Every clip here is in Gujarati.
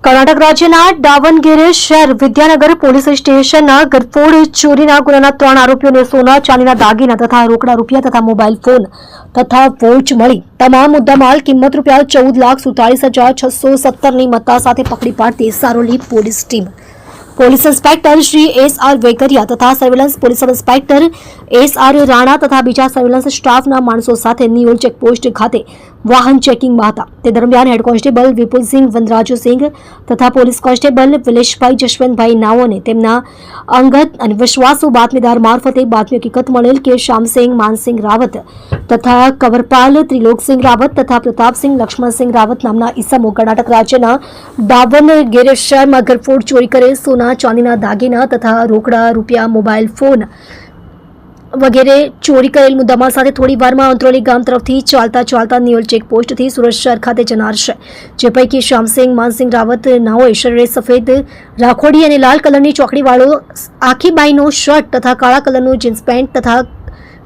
કર્ણાટક રાજ્યના દાવણગેરે શહેર વિદ્યાનગર પોલીસ સ્ટેશનના ગરફોડ ચોરીના ગુનાના 3 આરોપીઓને સોના ચાંદીના દાગીના તથા રોકડા રૂપિયા તથા મોબાઈલ ફોન તથા વોચ મળી તમામ મુદ્દામાલ કિંમત ₹14,47,617 ની મત્તા સાથે પકડી પાડતી Saroli police team police inspector Shri S.R. Vekariya તથા surveillance police inspector S.R. Rana તથા બીજા સર્વેલન્સ સ્ટાફના માણસો સાથે નિયોલ ચેકપોસ્ટ ખાતે વાહન ચેકિંગમાં હતા. તે દરમિયાન હેડ કોન્સ્ટેબલ વિપુલસિંહ વનરાજસિંહ તથા પોલીસ કોન્સ્ટેબલ વિલેશભાઈ જશવંતભાઈ નાઓને તેમના અંગત અને વિશ્વાસુ બાતમીદાર મારફતે બાતમી હકીકત મળેલ કે શ્યામસિંહ માનસિંહ રાવત તથા કવરપાલ ત્રિલોકસિંહ રાવત તથા પ્રતાપસિંહ લક્ષ્મણસિંહ રાવત નામના ઈસમો કર્ણાટક રાજ્યના દાવણગેરે શહેરમાં ગરફોડ ચોરી કરે સોના ચાંદીના દાગીના તથા રોકડા રૂપિયા મોબાઈલ ફોન વગેરે ચોરી કરેલ મુદ્દામાલ સાથે થોડી વારમાં અંત્રોલી ગામ તરફથી ચાલતા નિયોલ ચેકપોસ્ટથી સુરત શહેર ખાતે જનાર છે. જે પૈકી શ્યામસિંહ માનસિંહ રાવત નાઓએ શરીરે સફેદ રાખોડી અને લાલ કલરની ચોકડીવાળો આખી બાઈનો શર્ટ તથા કાળા કલરનું જીન્સ પેન્ટ તથા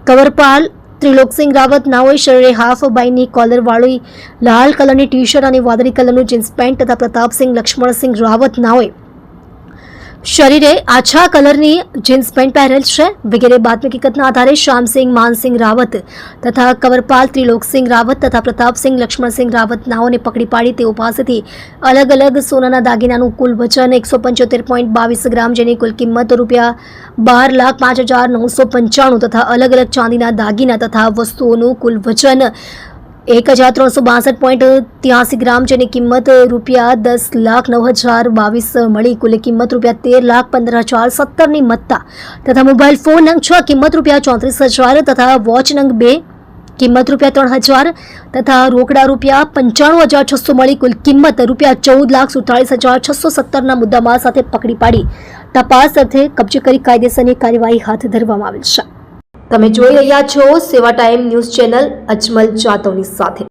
કવરપાલ ત્રિલોકસિંહ રાવત નાઓએ શરીરે હાફ બાઈની કોલરવાળી લાલ કલરની ટી શર્ટ અને વાદળી કલરનું જીન્સ પેન્ટ તથા પ્રતાપસિંહ લક્ષ્મણસિંહ રાવત નાઓએ શરીરે આછા કલરની જીન્સ પેન્ટ પહેરેલ છે. વગેરે બાતમી હકીકતના આધારે શ્યામસિંહ માનસિંહ રાવત તથા કવરપાલ ત્રિલોકસિંહ રાવત તથા પ્રતાપસિંહ લક્ષ્મણસિંહ રાવત નાઓને પકડી પાડી તેઓ પાસેથી અલગ અલગ સોનાના દાગીનાનું કુલ વજન 175.22 ગ્રામ જેની કુલ કિંમત ₹5,05,995 તથા અલગ અલગ ચાંદીના દાગીના તથા વસ્તુઓનું કુલ વજન 1,362.83 ગ્રામ જેની કિંમત ₹10,09,022 મળી કુલ કિંમત ₹13,15,017 ની મત્તા તથા મોબાઈલ ફોન નંગ 6 કિંમત ₹34,000 તથા વોચ નંગ 2 કિંમત ₹3,000 તથા રોકડા ₹95,600 મળી કુલ કિંમત ₹14,47,617 ના મુદ્દામાલ સાથે પકડી પાડી તપાસ અર્થે કબજે કરી કાયદેસરની કાર્યવાહી હાથ ધરવામાં આવેલ છે. તમે જોઈ રહ્યા છો સેવા ટાઈમ ન્યૂઝ ચેનલ અજમલ જાતવની સાથે.